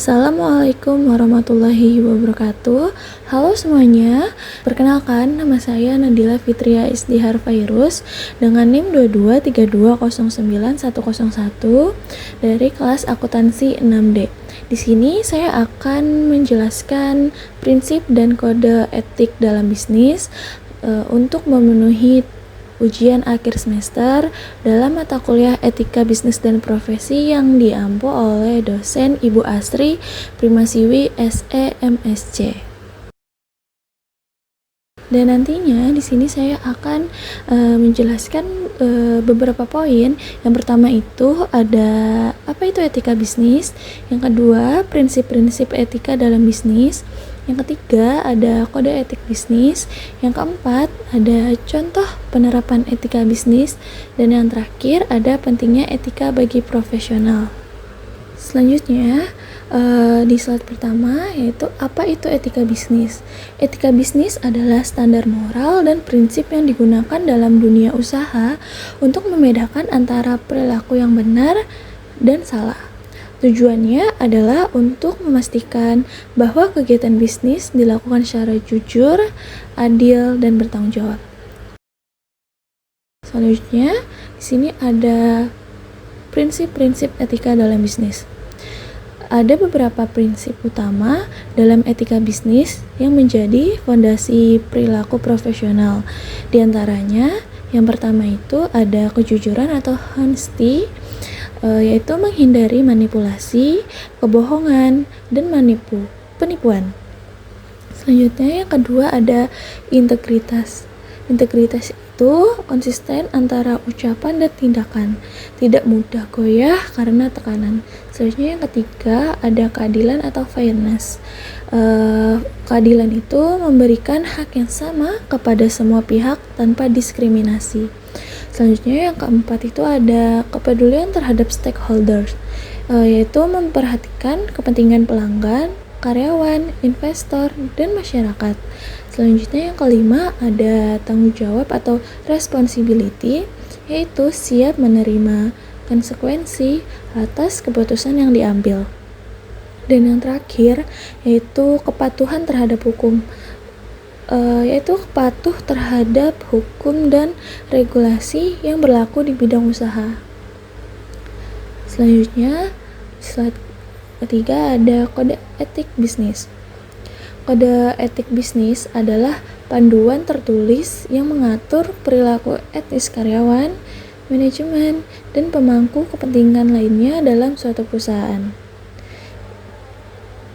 Assalamualaikum warahmatullahi wabarakatuh. Halo semuanya, perkenalkan nama saya Nadila Fitria Isdihar Fairuz dengan NIM 223209101 dari kelas akuntansi 6D. Di sini saya akan menjelaskan prinsip dan kode etik dalam bisnis untuk memenuhi ujian akhir semester dalam mata kuliah Etika Bisnis dan Profesi yang diampu oleh dosen Ibu Asri Primasiwi SE MSc. Dan nantinya di sini saya akan menjelaskan beberapa poin. Yang pertama itu ada apa itu etika bisnis, yang kedua prinsip-prinsip etika dalam bisnis, yang ketiga ada kode etik bisnis, yang keempat ada contoh penerapan etika bisnis, dan yang terakhir ada pentingnya etika bagi profesional. Selanjutnya di slide pertama yaitu apa itu etika bisnis. Etika bisnis adalah standar moral dan prinsip yang digunakan dalam dunia usaha untuk membedakan antara perilaku yang benar dan salah. Tujuannya adalah untuk memastikan bahwa kegiatan bisnis dilakukan secara jujur, adil, dan bertanggung jawab. Selanjutnya, di sini ada prinsip-prinsip etika dalam bisnis. Ada beberapa prinsip utama dalam etika bisnis yang menjadi fondasi perilaku profesional. Di antaranya, yang pertama itu ada kejujuran atau honesty, yaitu menghindari manipulasi, kebohongan, dan penipuan. Selanjutnya yang kedua ada integritas. Integritas itu konsisten antara ucapan dan tindakan, tidak mudah goyah karena tekanan. Selanjutnya yang ketiga ada keadilan atau fairness. Keadilan itu memberikan hak yang sama kepada semua pihak tanpa diskriminasi. Selanjutnya yang keempat itu ada kepedulian terhadap stakeholders, yaitu memperhatikan kepentingan pelanggan, karyawan, investor, dan masyarakat. Selanjutnya yang kelima ada tanggung jawab atau responsibility, yaitu siap menerima konsekuensi atas keputusan yang diambil. Dan yang terakhir yaitu kepatuhan terhadap hukum, yaitu patuh terhadap hukum dan regulasi yang berlaku di bidang usaha. Selanjutnya slide ketiga ada kode etik bisnis. Kode etik bisnis adalah panduan tertulis yang mengatur perilaku etis karyawan, manajemen, dan pemangku kepentingan lainnya dalam suatu perusahaan.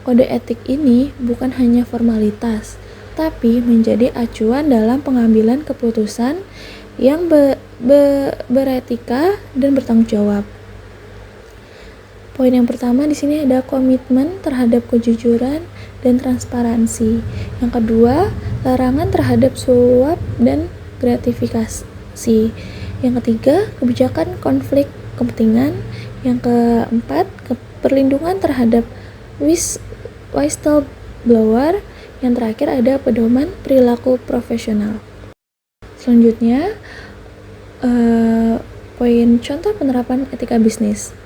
Kode etik ini bukan hanya formalitas, tapi menjadi acuan dalam pengambilan keputusan yang beretika dan bertanggung jawab. Poin yang pertama di sini ada komitmen terhadap kejujuran dan transparansi. Yang kedua, larangan terhadap suap dan gratifikasi. Yang ketiga, kebijakan konflik kepentingan. Yang keempat, perlindungan terhadap whistleblower. Yang terakhir ada pedoman perilaku profesional. Selanjutnya, poin contoh penerapan etika bisnis.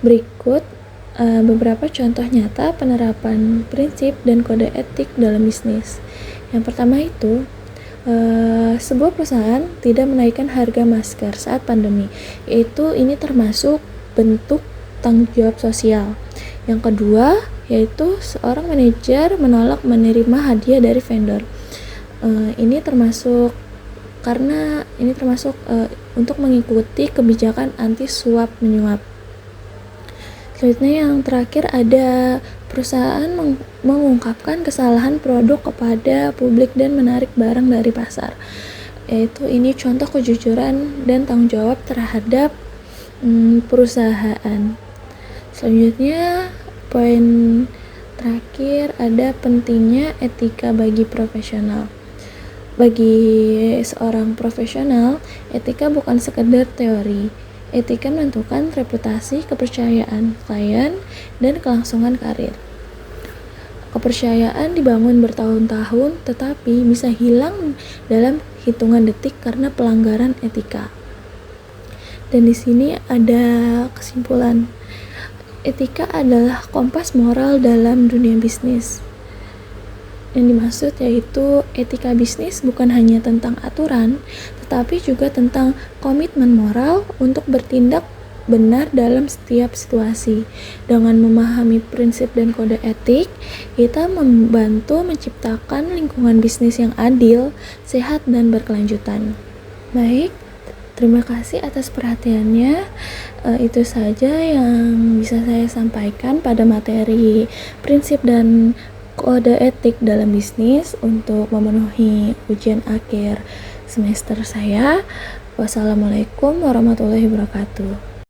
Berikut beberapa contoh nyata penerapan prinsip dan kode etik dalam bisnis. Yang pertama itu, sebuah perusahaan tidak menaikkan harga masker saat pandemi, yaitu ini termasuk bentuk tanggung jawab sosial. Yang kedua, yaitu seorang manajer menolak menerima hadiah dari vendor. Ini termasuk untuk mengikuti kebijakan anti suap menyuap. Selanjutnya yang terakhir ada perusahaan mengungkapkan kesalahan produk kepada publik dan menarik barang dari pasar. Yaitu ini contoh kejujuran dan tanggung jawab terhadap perusahaan. Selanjutnya poin terakhir ada pentingnya etika bagi profesional. Bagi seorang profesional, etika bukan sekedar teori. Etika menentukan reputasi, kepercayaan klien, dan kelangsungan karir. Kepercayaan dibangun bertahun-tahun, tetapi bisa hilang dalam hitungan detik karena pelanggaran etika. Dan di sini ada kesimpulan. Etika adalah kompas moral dalam dunia bisnis. Yang dimaksud yaitu etika bisnis bukan hanya tentang aturan, tetapi juga tentang komitmen moral untuk bertindak benar dalam setiap situasi. Dengan memahami prinsip dan kode etik, kita membantu menciptakan lingkungan bisnis yang adil, sehat, dan berkelanjutan. Baik, terima kasih atas perhatiannya. Itu saja yang bisa saya sampaikan pada materi prinsip dan kode etik dalam bisnis untuk memenuhi ujian akhir semester saya. Wassalamualaikum warahmatullahi wabarakatuh.